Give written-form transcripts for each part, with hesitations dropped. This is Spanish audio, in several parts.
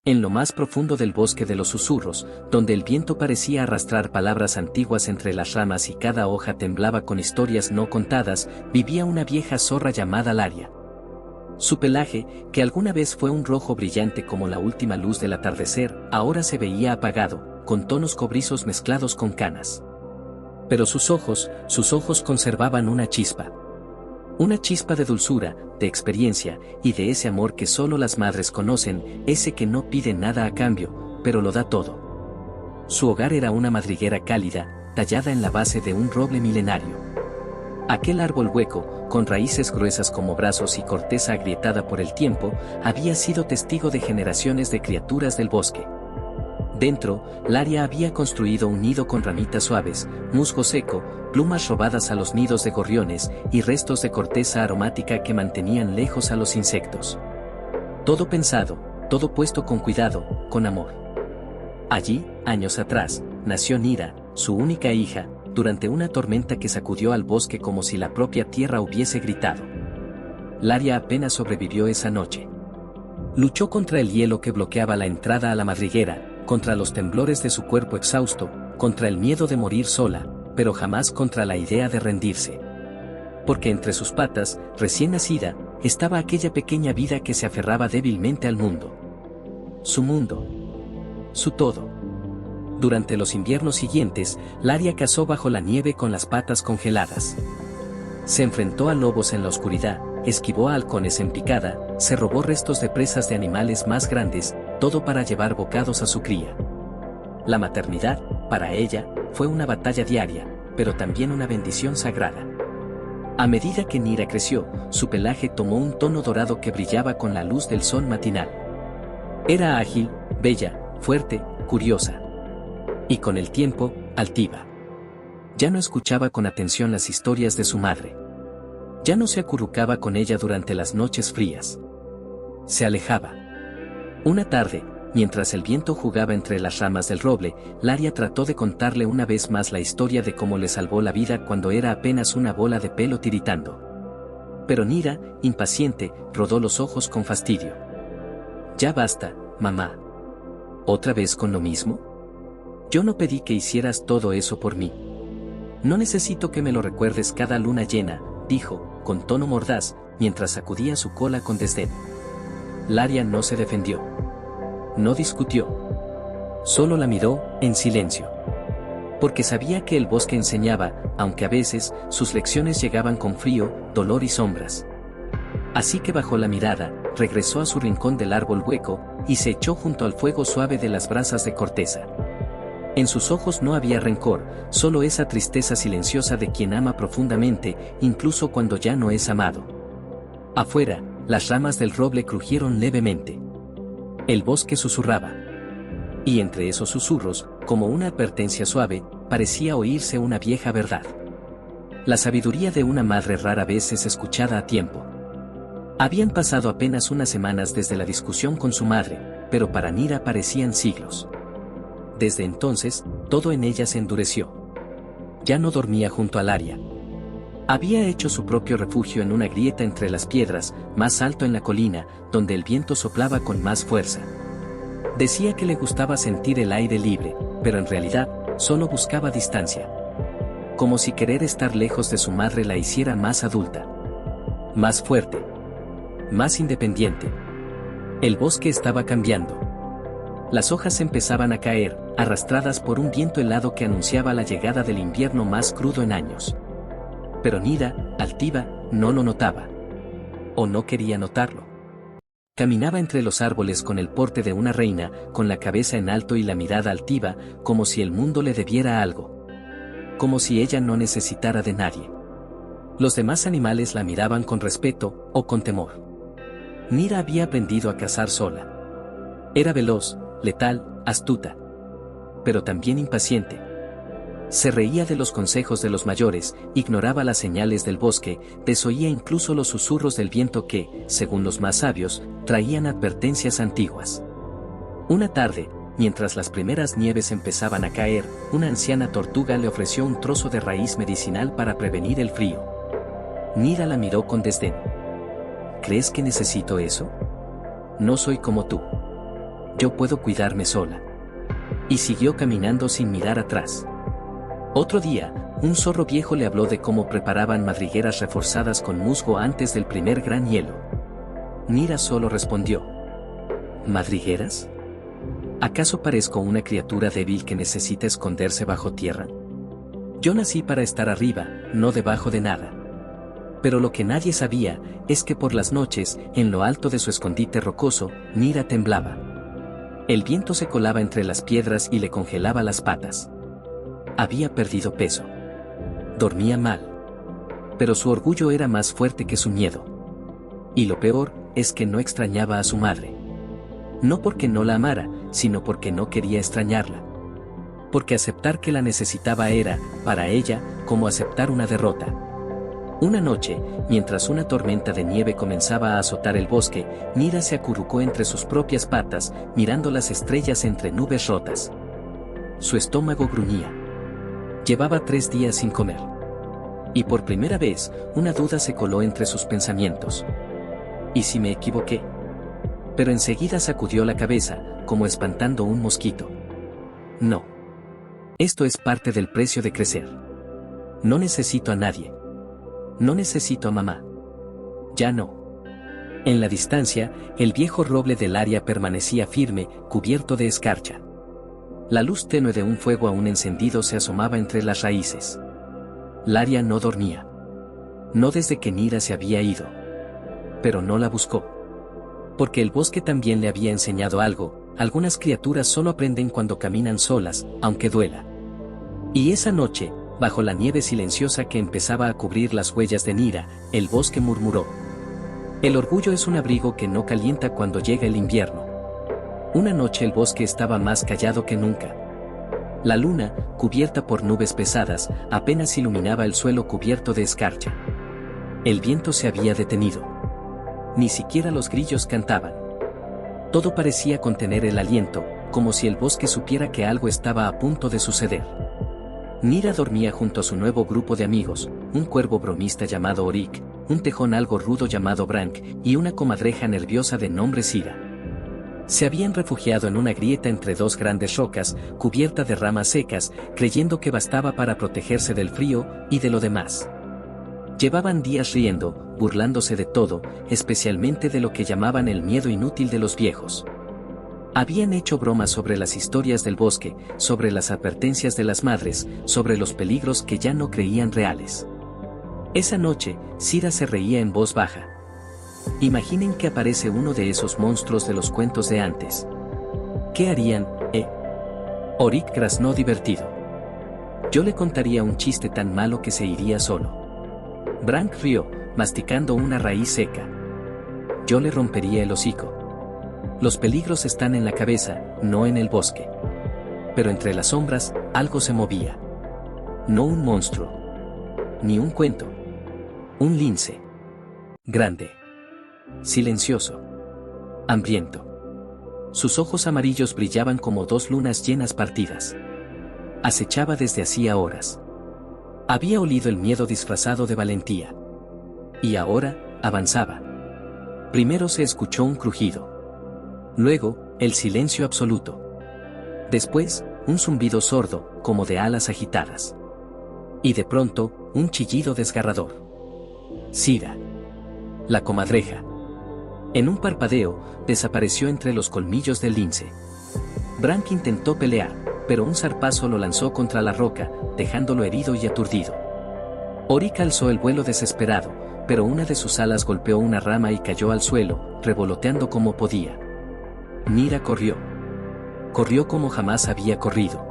En lo más profundo del bosque de los susurros, donde el viento parecía arrastrar palabras antiguas entre las ramas y cada hoja temblaba con historias no contadas, vivía una vieja zorra llamada Laria. Su pelaje, que alguna vez fue un rojo brillante como la última luz del atardecer, ahora se veía apagado, con tonos cobrizos mezclados con canas. Pero sus ojos conservaban una chispa. Una chispa de dulzura, de experiencia, y de ese amor que solo las madres conocen, ese que no pide nada a cambio, pero lo da todo. Su hogar era una madriguera cálida, tallada en la base de un roble milenario. Aquel árbol hueco, con raíces gruesas como brazos y corteza agrietada por el tiempo, había sido testigo de generaciones de criaturas del bosque. Dentro, Laria había construido un nido con ramitas suaves, musgo seco, plumas robadas a los nidos de gorriones y restos de corteza aromática que mantenían lejos a los insectos. Todo pensado, todo puesto con cuidado, con amor. Allí, años atrás, nació Nira, su única hija, durante una tormenta que sacudió al bosque como si la propia tierra hubiese gritado. Laria apenas sobrevivió esa noche. Luchó contra el hielo que bloqueaba la entrada a la madriguera, contra los temblores de su cuerpo exhausto, contra el miedo de morir sola, pero jamás contra la idea de rendirse. Porque entre sus patas, recién nacida, estaba aquella pequeña vida que se aferraba débilmente al mundo. Su todo. Durante los inviernos siguientes, Laria cazó bajo la nieve con las patas congeladas. Se enfrentó a lobos en la oscuridad, esquivó a halcones en picada, se robó restos de presas de animales más grandes, todo para llevar bocados a su cría. La maternidad, para ella, fue una batalla diaria, pero también una bendición sagrada. A medida que Nira creció, su pelaje tomó un tono dorado que brillaba con la luz del sol matinal. Era ágil, bella, fuerte, curiosa. Y con el tiempo, altiva. Ya no escuchaba con atención las historias de su madre. Ya no se acurrucaba con ella durante las noches frías. Se alejaba. Una tarde, mientras el viento jugaba entre las ramas del roble, Laria trató de contarle una vez más la historia de cómo le salvó la vida cuando era apenas una bola de pelo tiritando. Pero Nira, impaciente, rodó los ojos con fastidio. Ya basta, mamá. ¿Otra vez con lo mismo? Yo no pedí que hicieras todo eso por mí. No necesito que me lo recuerdes cada luna llena, dijo, con tono mordaz, mientras sacudía su cola con desdén. Laria no se defendió. No discutió. Solo la miró, en silencio. Porque sabía que el bosque enseñaba, aunque a veces, sus lecciones llegaban con frío, dolor y sombras. Así que bajó la mirada, regresó a su rincón del árbol hueco, y se echó junto al fuego suave de las brasas de corteza. En sus ojos no había rencor, solo esa tristeza silenciosa de quien ama profundamente, incluso cuando ya no es amado. Afuera, las ramas del roble crujieron levemente. El bosque susurraba. Y entre esos susurros, como una advertencia suave, parecía oírse una vieja verdad. La sabiduría de una madre rara vez es escuchada a tiempo. Habían pasado apenas unas semanas desde la discusión con su madre, pero para Nira parecían siglos. Desde entonces, todo en ella se endureció. Ya no dormía junto a Laria. Había hecho su propio refugio en una grieta entre las piedras, más alto en la colina, donde el viento soplaba con más fuerza. Decía que le gustaba sentir el aire libre, pero en realidad, solo buscaba distancia. Como si querer estar lejos de su madre la hiciera más adulta. Más fuerte. Más independiente. El bosque estaba cambiando. Las hojas empezaban a caer, arrastradas por un viento helado que anunciaba la llegada del invierno más crudo en años. Pero Nira, altiva, no lo notaba. O no quería notarlo. Caminaba entre los árboles con el porte de una reina, con la cabeza en alto y la mirada altiva, como si el mundo le debiera algo. Como si ella no necesitara de nadie. Los demás animales la miraban con respeto, o con temor. Nira había aprendido a cazar sola. Era veloz, letal, astuta. Pero también impaciente. Se reía de los consejos de los mayores, ignoraba las señales del bosque, desoía incluso los susurros del viento que, según los más sabios, traían advertencias antiguas. Una tarde, mientras las primeras nieves empezaban a caer, una anciana tortuga le ofreció un trozo de raíz medicinal para prevenir el frío. Nira la miró con desdén. ¿Crees que necesito eso? No soy como tú. yo puedo cuidarme sola. Y siguió caminando sin mirar atrás. Otro día, un zorro viejo le habló de cómo preparaban madrigueras reforzadas con musgo antes del primer gran hielo. Nira solo respondió: ¿madrigueras? ¿Acaso parezco una criatura débil que necesita esconderse bajo tierra? Yo nací para estar arriba, no debajo de nada. Pero lo que nadie sabía es que por las noches, en lo alto de su escondite rocoso, Nira temblaba. El viento se colaba entre las piedras y le congelaba las patas. Había perdido peso. Dormía mal. Pero su orgullo era más fuerte que su miedo. Y lo peor es que no extrañaba a su madre. No porque no la amara, sino porque no quería extrañarla. Porque aceptar que la necesitaba era, para ella, como aceptar una derrota. Una noche, mientras una tormenta de nieve comenzaba a azotar el bosque, Nira se acurrucó entre sus propias patas, mirando las estrellas entre nubes rotas. Su estómago gruñía. Llevaba 3 días sin comer. Y por primera vez, una duda se coló entre sus pensamientos. ¿Y si me equivoqué? Pero enseguida sacudió la cabeza, como espantando un mosquito. No. Esto es parte del precio de crecer. No necesito a nadie. No necesito a mamá. Ya no. En la distancia, el viejo roble del área permanecía firme, cubierto de escarcha. La luz tenue de un fuego aún encendido se asomaba entre las raíces. Laria no dormía. No desde que Nira se había ido. Pero no la buscó. Porque el bosque también le había enseñado algo: algunas criaturas solo aprenden cuando caminan solas, aunque duela. Y esa noche, bajo la nieve silenciosa que empezaba a cubrir las huellas de Nira, el bosque murmuró: el orgullo es un abrigo que no calienta cuando llega el invierno. Una noche el bosque estaba más callado que nunca. La luna, cubierta por nubes pesadas, apenas iluminaba el suelo cubierto de escarcha. El viento se había detenido. Ni siquiera los grillos cantaban. Todo parecía contener el aliento, como si el bosque supiera que algo estaba a punto de suceder. Nira dormía junto a su nuevo grupo de amigos, un cuervo bromista llamado Orik, un tejón algo rudo llamado Brank, y una comadreja nerviosa de nombre Sira. Se habían refugiado en una grieta entre 2 grandes rocas, cubierta de ramas secas, creyendo que bastaba para protegerse del frío y de lo demás. Llevaban días riendo, burlándose de todo, especialmente de lo que llamaban el miedo inútil de los viejos. Habían hecho bromas sobre las historias del bosque, sobre las advertencias de las madres, sobre los peligros que ya no creían reales. Esa noche, Sira se reía en voz baja. Imaginen que aparece uno de esos monstruos de los cuentos de antes. ¿Qué harían, Orik graznó divertido. Yo le contaría un chiste tan malo que se iría solo. Brank rió, masticando una raíz seca. Yo le rompería el hocico. Los peligros están en la cabeza, no en el bosque. Pero entre las sombras, algo se movía. No un monstruo. Ni un cuento. Un lince. Grande. Silencioso. Hambriento. Sus ojos amarillos brillaban como 2 lunas llenas partidas. Acechaba desde hacía horas. Había olido el miedo disfrazado de valentía. Y ahora, avanzaba. Primero se escuchó un crujido. Luego, el silencio absoluto. Después, un zumbido sordo, como de alas agitadas. Y de pronto, un chillido desgarrador. Sira. La comadreja. En un parpadeo, desapareció entre los colmillos del lince. Brank intentó pelear, pero un zarpazo lo lanzó contra la roca, dejándolo herido y aturdido. Orik alzó el vuelo desesperado, pero una de sus alas golpeó una rama y cayó al suelo, revoloteando como podía. Nira corrió. Corrió como jamás había corrido.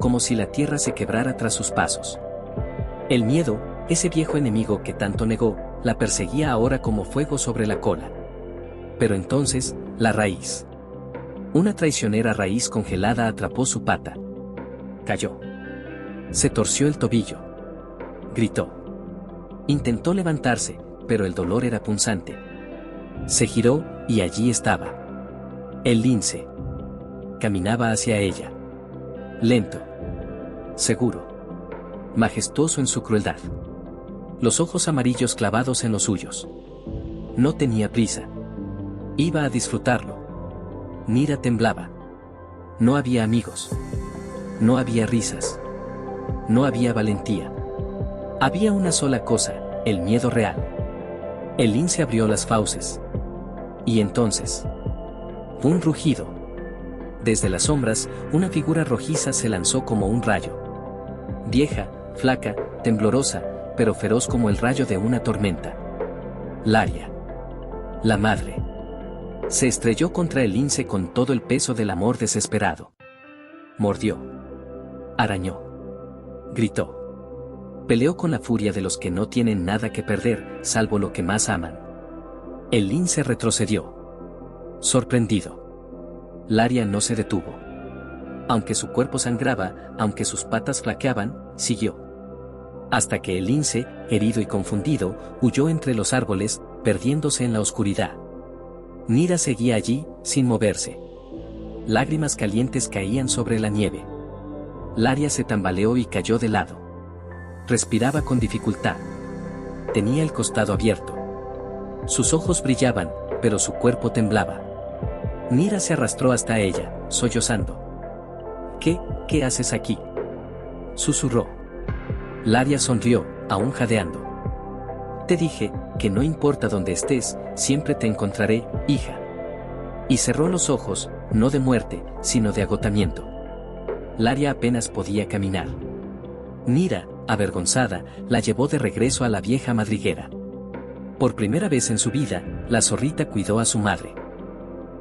Como si la tierra se quebrara tras sus pasos. El miedo, ese viejo enemigo que tanto negó, la perseguía ahora como fuego sobre la cola. Pero entonces, la raíz. Una traicionera raíz congelada atrapó su pata. Cayó. Se torció el tobillo. Gritó. Intentó levantarse, pero el dolor era punzante. Se giró, y allí estaba. El lince. Caminaba hacia ella. Lento. Seguro. Majestuoso en su crueldad. Los ojos amarillos clavados en los suyos. No tenía prisa. Iba a disfrutarlo. Mira temblaba. No había amigos. No había risas. No había valentía. Había una sola cosa, el miedo real. El lince abrió las fauces. Y entonces, un rugido. Desde las sombras, una figura rojiza se lanzó como un rayo. Vieja, flaca, temblorosa, pero feroz como el rayo de una tormenta. Laria. La madre. Se estrelló contra el lince con todo el peso del amor desesperado. Mordió. Arañó. Gritó. Peleó con la furia de los que no tienen nada que perder, salvo lo que más aman. El lince retrocedió. Sorprendido. Laria no se detuvo. Aunque su cuerpo sangraba, aunque sus patas flaqueaban, siguió. Hasta que el lince, herido y confundido, huyó entre los árboles, perdiéndose en la oscuridad. Nira seguía allí, sin moverse. Lágrimas calientes caían sobre la nieve. Laria se tambaleó y cayó de lado. Respiraba con dificultad. Tenía el costado abierto. Sus ojos brillaban, pero su cuerpo temblaba. Nira se arrastró hasta ella, sollozando. ¿Qué haces aquí?, susurró. Laria sonrió, aún jadeando. Te dije, que no importa dónde estés, siempre te encontraré, hija. Y cerró los ojos, no de muerte, sino de agotamiento. Laria apenas podía caminar. Nira, avergonzada, la llevó de regreso a la vieja madriguera. Por primera vez en su vida, la zorrita cuidó a su madre.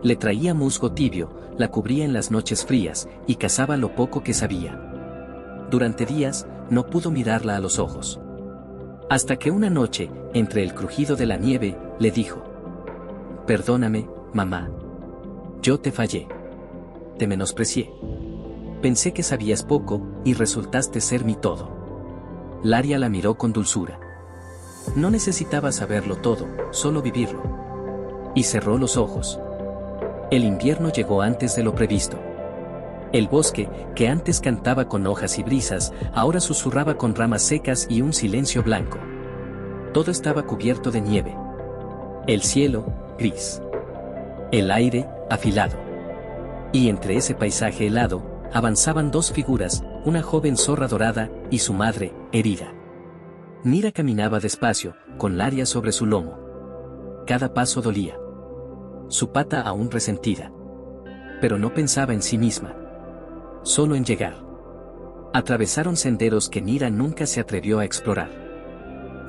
Le traía musgo tibio, la cubría en las noches frías, y cazaba lo poco que sabía. Durante días, no pudo mirarla a los ojos. Hasta que una noche, entre el crujido de la nieve, le dijo: Perdóname, mamá. Yo te fallé. Te menosprecié. Pensé que sabías poco, y resultaste ser mi todo. Laria la miró con dulzura. No necesitaba saberlo todo, solo vivirlo. Y cerró los ojos. El invierno llegó antes de lo previsto. El bosque, que antes cantaba con hojas y brisas, ahora susurraba con ramas secas y un silencio blanco. Todo estaba cubierto de nieve. El cielo, gris. El aire, afilado. Y entre ese paisaje helado, avanzaban dos figuras, una joven zorra dorada, y su madre, herida. Nira caminaba despacio, con Laria sobre su lomo. Cada paso dolía. Su pata aún resentida. Pero no pensaba en sí misma. Solo en llegar. Atravesaron senderos que Nira nunca se atrevió a explorar.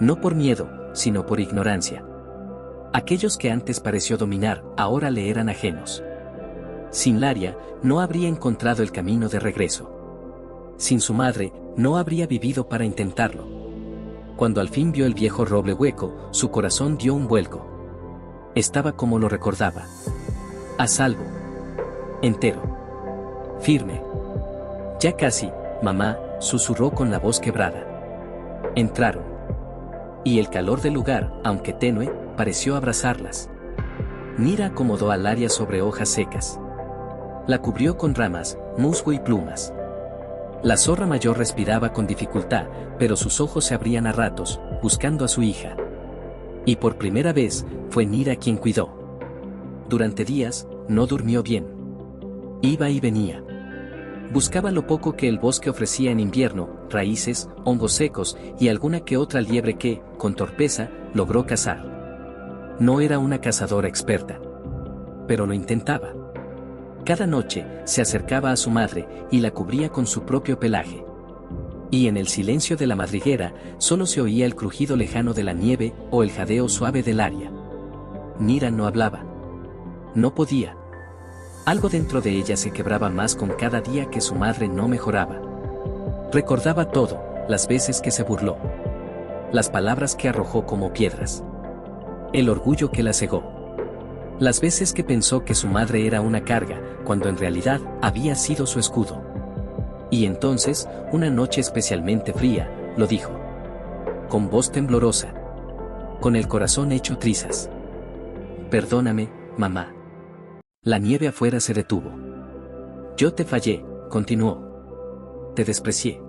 No por miedo, sino por ignorancia. Aquellos que antes pareció dominar, ahora le eran ajenos. Sin Laria, no habría encontrado el camino de regreso. Sin su madre, no habría vivido para intentarlo. Cuando al fin vio el viejo roble hueco, su corazón dio un vuelco. Estaba como lo recordaba. A salvo. Entero. Firme. Ya casi, mamá, susurró con la voz quebrada. Entraron. Y el calor del lugar, aunque tenue, pareció abrazarlas. Nira acomodó a Laria sobre hojas secas. La cubrió con ramas, musgo y plumas. La zorra mayor respiraba con dificultad, pero sus ojos se abrían a ratos, buscando a su hija. Y por primera vez, fue Nira quien cuidó. Durante días, no durmió bien. Iba y venía. Buscaba lo poco que el bosque ofrecía en invierno, raíces, hongos secos y alguna que otra liebre que, con torpeza, logró cazar. No era una cazadora experta. Pero lo intentaba. Cada noche, se acercaba a su madre y la cubría con su propio pelaje. Y en el silencio de la madriguera, solo se oía el crujido lejano de la nieve o el jadeo suave del Laria. Nira no hablaba. No podía. Algo dentro de ella se quebraba más con cada día que su madre no mejoraba. Recordaba todo, las veces que se burló. Las palabras que arrojó como piedras. El orgullo que la cegó. Las veces que pensó que su madre era una carga, cuando en realidad había sido su escudo. Y entonces, una noche especialmente fría, lo dijo. Con voz temblorosa. Con el corazón hecho trizas. Perdóname, mamá. La nieve afuera se detuvo. Yo te fallé, continuó. Te desprecié.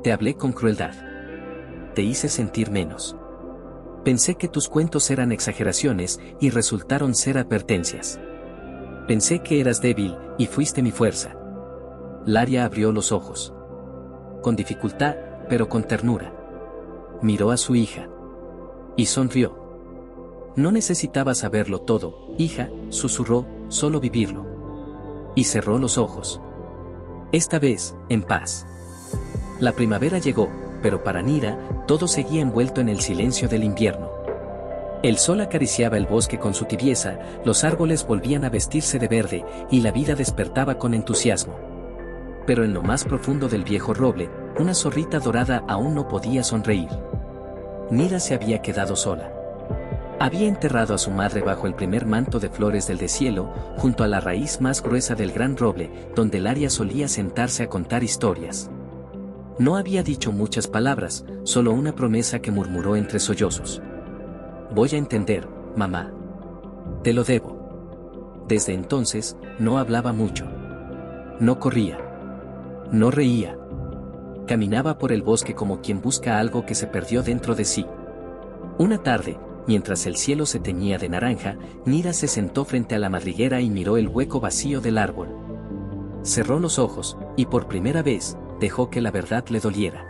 Te hablé con crueldad. Te hice sentir menos. Pensé que tus cuentos eran exageraciones y resultaron ser advertencias. Pensé que eras débil, y fuiste mi fuerza. Laria abrió los ojos. Con dificultad, pero con ternura. Miró a su hija. Y sonrió. No necesitaba saberlo todo, hija, susurró, solo vivirlo. Y cerró los ojos. Esta vez, en paz. La primavera llegó, pero para Nira, todo seguía envuelto en el silencio del invierno. El sol acariciaba el bosque con su tibieza, los árboles volvían a vestirse de verde, y la vida despertaba con entusiasmo. Pero en lo más profundo del viejo roble, una zorrita dorada aún no podía sonreír. Nira se había quedado sola. Había enterrado a su madre bajo el primer manto de flores del deshielo, junto a la raíz más gruesa del gran roble, donde Laria solía sentarse a contar historias. No había dicho muchas palabras, solo una promesa que murmuró entre sollozos. Voy a entender, mamá. Te lo debo. Desde entonces, no hablaba mucho. No corría. No reía. Caminaba por el bosque como quien busca algo que se perdió dentro de sí. Una tarde, mientras el cielo se teñía de naranja, Nira se sentó frente a la madriguera y miró el hueco vacío del árbol. Cerró los ojos, y por primera vez, dejó que la verdad le doliera.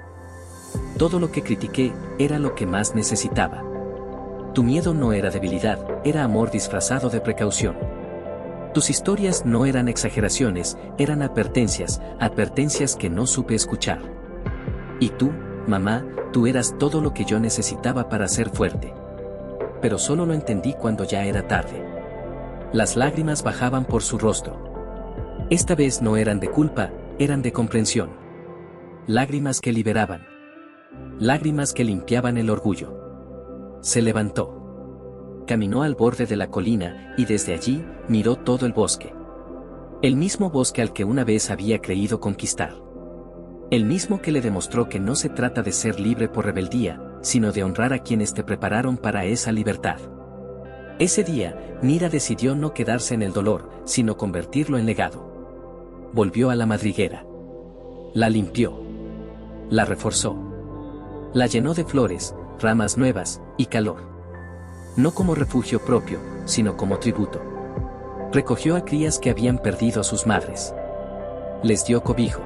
Todo lo que critiqué, era lo que más necesitaba. Tu miedo no era debilidad, era amor disfrazado de precaución. Tus historias no eran exageraciones, eran advertencias, advertencias que no supe escuchar. Y tú, mamá, tú eras todo lo que yo necesitaba para ser fuerte. Pero solo lo entendí cuando ya era tarde. Las lágrimas bajaban por su rostro. Esta vez no eran de culpa, eran de comprensión. Lágrimas que liberaban. Lágrimas que limpiaban el orgullo. Se levantó. Caminó al borde de la colina, y desde allí, miró todo el bosque. El mismo bosque al que una vez había creído conquistar. El mismo que le demostró que no se trata de ser libre por rebeldía, sino de honrar a quienes te prepararon para esa libertad. Ese día, Nira decidió no quedarse en el dolor, sino convertirlo en legado. Volvió a la madriguera. La limpió. La reforzó. La llenó de flores, ramas nuevas, y calor. No como refugio propio, sino como tributo. Recogió a crías que habían perdido a sus madres. Les dio cobijo.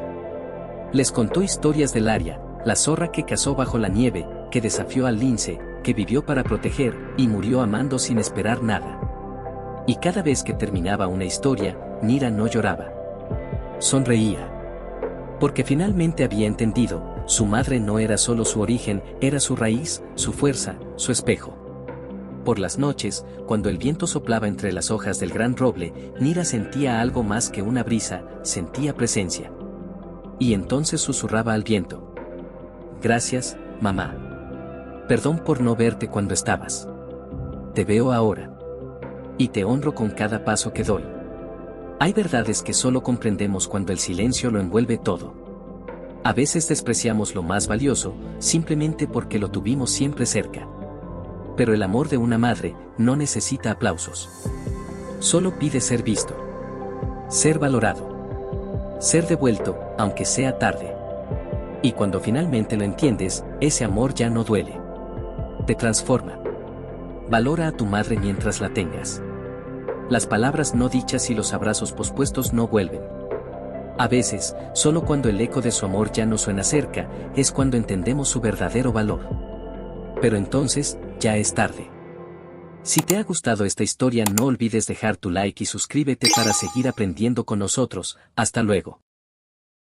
Les contó historias de Laria, la zorra que cazó bajo la nieve, que desafió al lince, que vivió para proteger, y murió amando sin esperar nada. Y cada vez que terminaba una historia, Nira no lloraba. Sonreía. Porque finalmente había entendido, su madre no era solo su origen, era su raíz, su fuerza, su espejo. Por las noches, cuando el viento soplaba entre las hojas del gran roble, Nira sentía algo más que una brisa, sentía presencia. Y entonces susurraba al viento. Gracias, mamá. Perdón por no verte cuando estabas. Te veo ahora. Y te honro con cada paso que doy. Hay verdades que solo comprendemos cuando el silencio lo envuelve todo. A veces despreciamos lo más valioso, simplemente porque lo tuvimos siempre cerca. Pero el amor de una madre no necesita aplausos. Solo pide ser visto. Ser valorado. Ser devuelto, aunque sea tarde. Y cuando finalmente lo entiendes, ese amor ya no duele. Te transforma. Valora a tu madre mientras la tengas. Las palabras no dichas y los abrazos pospuestos no vuelven. A veces, solo cuando el eco de su amor ya no suena cerca, es cuando entendemos su verdadero valor. Pero entonces, ya es tarde. Si te ha gustado esta historia, no olvides dejar tu like y suscríbete para seguir aprendiendo con nosotros. Hasta luego.